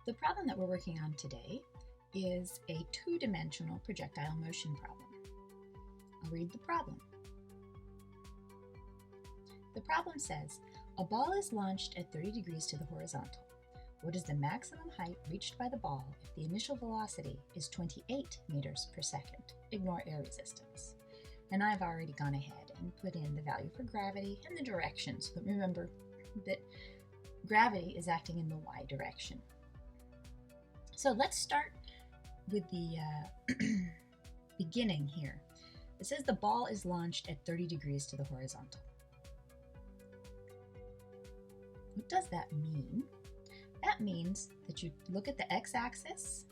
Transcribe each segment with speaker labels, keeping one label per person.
Speaker 1: The problem that we're working on today is a two-dimensional projectile motion problem. I'll read the problem. The problem says, a ball is launched at 30 degrees to the horizontal. What is the maximum height reached by the ball if the initial velocity is 28 meters per second? Ignore air resistance. And I've already gone ahead and put in the value for gravity and the direction, so that remember that gravity is acting in the y direction. So let's start with the beginning here. It says the ball is launched at 30 degrees to the horizontal. What does that mean? That means that you look at the x-axis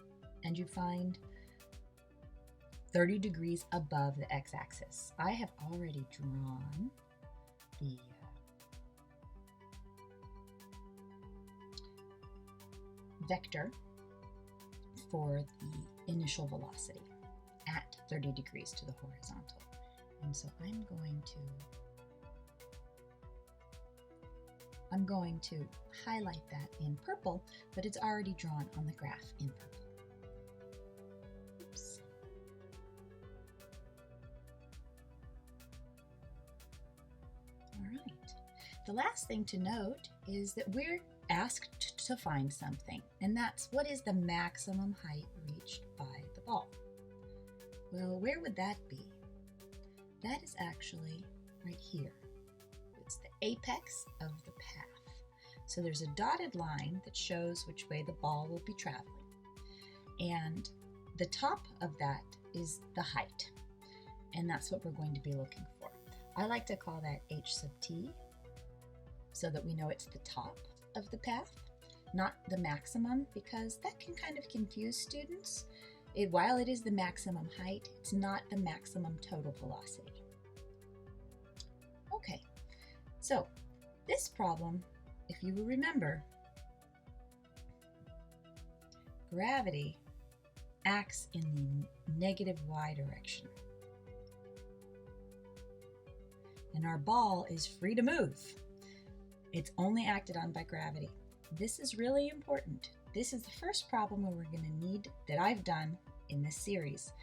Speaker 1: and you find 30 degrees above the x-axis. I have already drawn the vector for the initial velocity at 30 degrees to the horizontal. And so I'm going to highlight that in purple, but it's already drawn on the graph in purple. Oops. All right. The last thing to note is that we're asked to find something, and that's what is the maximum height reached by the ball. Well, where would that be? That is actually right here. It's the apex of the path. So there's a dotted line that shows which way the ball will be traveling. And the top of that is the height. And that's what we're going to be looking for. I like to call that h sub t, so that we know it's the top of the path, not the maximum, because that can kind of confuse students. While it is the maximum height, it's not the maximum total velocity. Okay, so this problem, if you will remember, gravity acts in the negative y direction. And our ball is free to move. It's only acted on by gravity. This is really important. This is the first problem where we're going to need, that I've done in this series.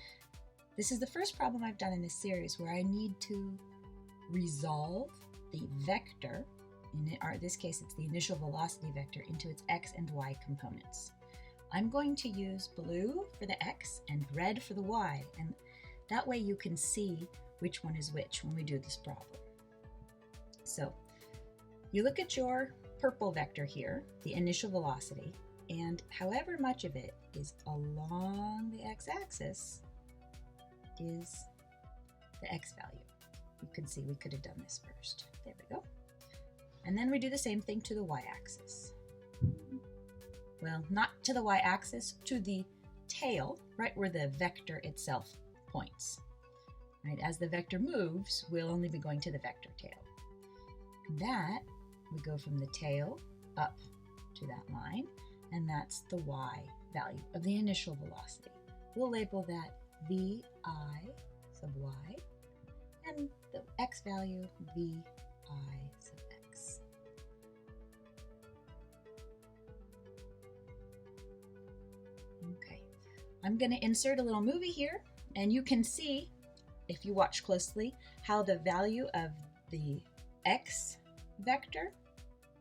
Speaker 1: This is the first problem I've done in this series where I need to resolve the vector, in this case it's the initial velocity vector, into its x and y components. I'm going to use blue for the x and red for the y, and that way you can see which one is which when we do this problem. So you look at your purple vector here, the initial velocity, and however much of it is along the x-axis is the x value. You can see we could have done this first. There we go. And then we do the same thing to the y-axis. Well, not to the y-axis, to the tail, right where the vector itself points. Right, as the vector moves, we'll only be going to the vector tail. That, we go from the tail up to that line, and that's the y value of the initial velocity. We'll label that vi sub y, and the x value vi sub x. Okay, I'm going to insert a little movie here, and you can see, if you watch closely, how the value of the x vector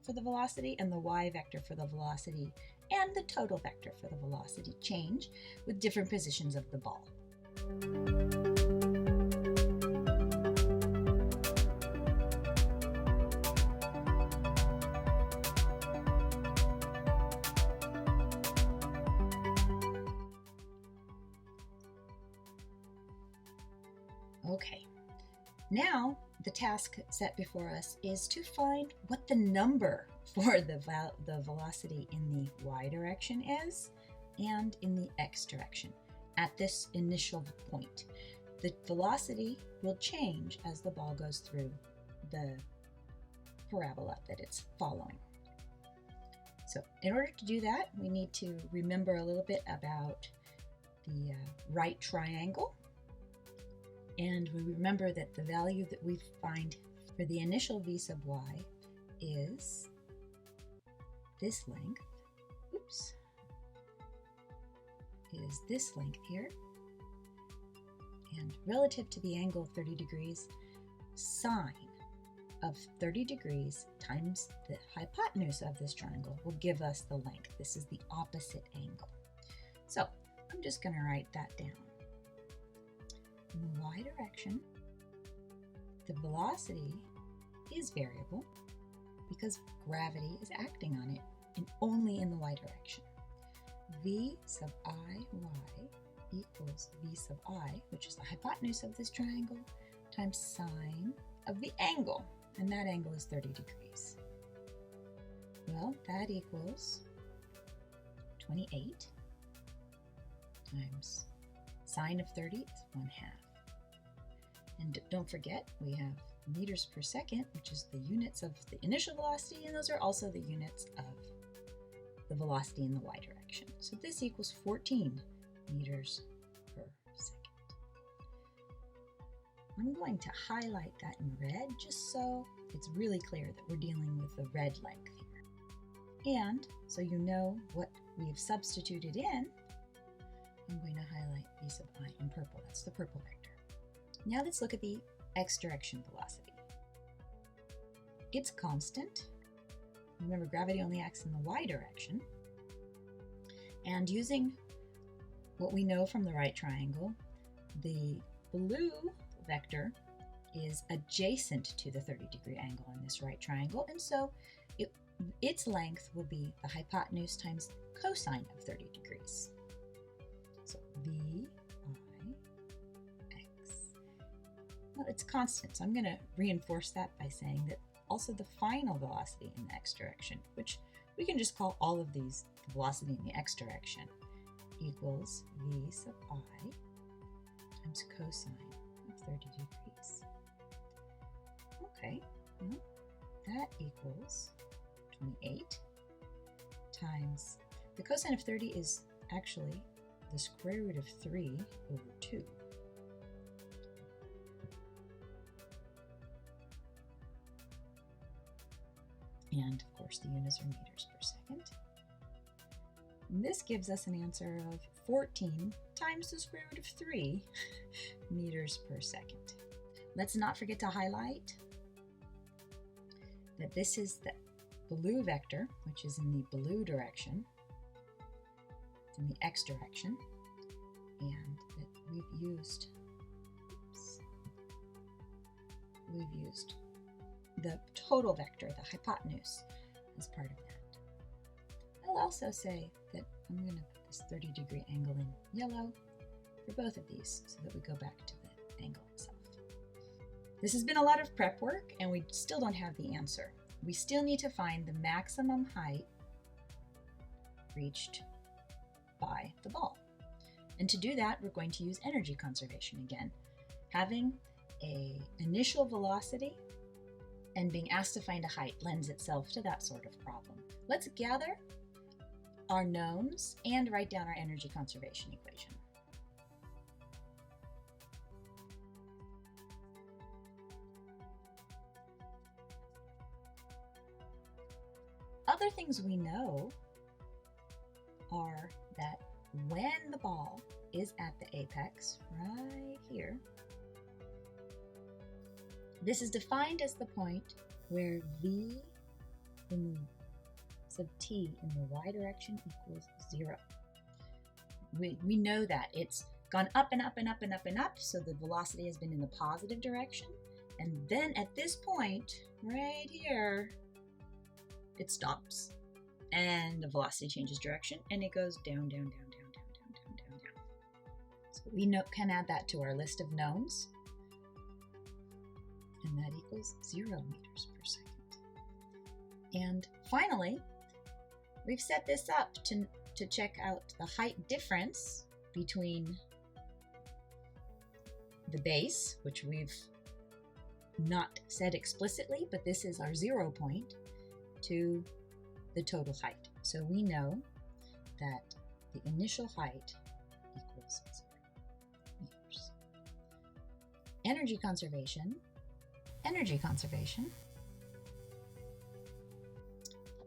Speaker 1: for the velocity and the y vector for the velocity and the total vector for the velocity change with different positions of the ball. Okay, now the task set before us is to find what the number for the velocity in the y direction is and in the x direction at this initial point. The velocity will change as the ball goes through the parabola that it's following. So in order to do that, we need to remember a little bit about the right triangle. And we remember that the value that we find for the initial v sub y is this length. Oops, is this length here. And relative to the angle of 30 degrees, sine of 30 degrees times the hypotenuse of this triangle will give us the length. This is the opposite angle. So I'm just going to write that down. In the y direction, the velocity is variable because gravity is acting on it and only in the y direction. V sub I y equals V sub I, which is the hypotenuse of this triangle, times sine of the angle, and that angle is 30 degrees. Well, that equals 28 times sine of 30 is 1/2. And don't forget, we have meters per second, which is the units of the initial velocity, and those are also the units of the velocity in the y direction. So this equals 14 meters per second. I'm going to highlight that in red just so it's really clear that we're dealing with the red length here. And so you know what we've substituted in, I'm going to highlight V sub I in purple. That's the purple vector. Now let's look at the x direction velocity. It's constant. Remember, gravity only acts in the y direction. And using what we know from the right triangle, the blue vector is adjacent to the 30-degree angle in this right triangle, and so its length will be the hypotenuse times cosine of 30 degrees. So V I x. Well, it's constant, so I'm going to reinforce that by saying that also the final velocity in the x direction, which we can just call all of these the velocity in the x direction, equals V sub I times cosine of 30 degrees. Okay, well, that equals 28 times, the cosine of 30 is actually the square root of 3 over 2. And of course the units are meters per second. And this gives us an answer of 14 times the square root of 3 meters per second. Let's not forget to highlight that this is the blue vector, which is in the blue direction. It's in the x direction. And that we've used the total vector, the hypotenuse, as part of that. I'll also say that I'm going to put this 30-degree angle in yellow for both of these so that we go back to the angle itself. This has been a lot of prep work, and we still don't have the answer. We still need to find the maximum height reached by the ball. And to do that, we're going to use energy conservation again. Having an initial velocity and being asked to find a height lends itself to that sort of problem. Let's gather our knowns and write down our energy conservation equation. Other things we know are that when the ball is at the apex, right here, this is defined as the point where V in sub t in the y direction equals 0. We know that it's gone up and up and up and up and up, so the velocity has been in the positive direction. And then at this point, right here, it stops. And the velocity changes direction, and it goes down, down, down, down, down, down, down, down, down. So we can add that to our list of knowns. And that equals 0 meters per second. And finally, we've set this up to check out the height difference between the base, which we've not said explicitly, but this is our 0 point, to the total height. So we know that the initial height equals 0 meters. Energy conservation.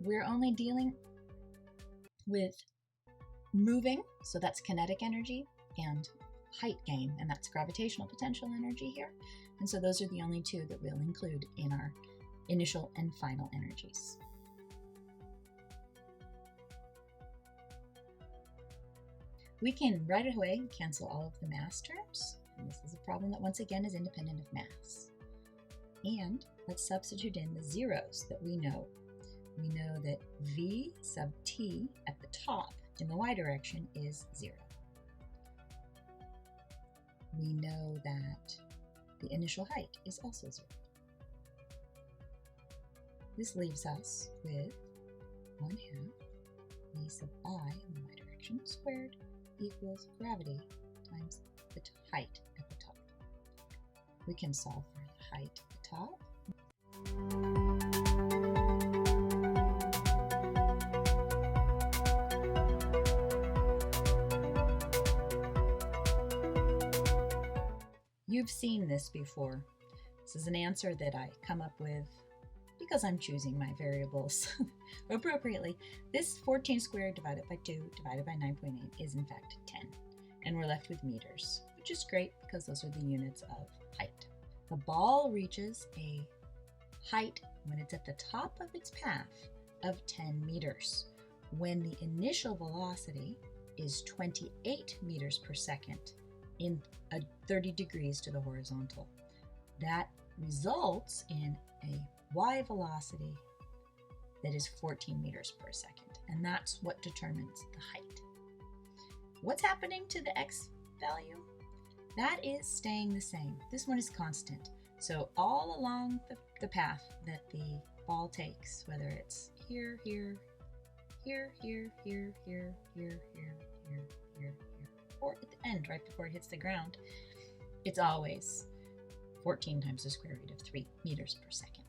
Speaker 1: We're only dealing with moving, so that's kinetic energy, and height gain, and that's gravitational potential energy here. And so those are the only two that we'll include in our initial and final energies. We can right away cancel all of the mass terms. And this is a problem that once again is independent of mass. And let's substitute in the zeros that we know. We know that V sub t at the top in the y direction is 0. We know that the initial height is also 0. This leaves us with 1/2 V sub I in the y direction squared equals gravity times the height at the top. We can solve for the height at the top. You've seen this before. This is an answer that I come up with because I'm choosing my variables appropriately. This 14 squared divided by 2 divided by 9.8 is in fact 10. And we're left with meters, which is great because those are the units of height. The ball reaches a height when it's at the top of its path of 10 meters, when the initial velocity is 28 meters per second in 30 degrees to the horizontal. That results in a y velocity that is 14 meters per second, and that's what determines the height. What's happening to the x value? That is staying the same. This one is constant. So all along the path that the ball takes, whether it's here, here, here, here, here, here, here, here, here, here, or at the end, right before it hits the ground, it's always 14 times the square root of 3 meters per second.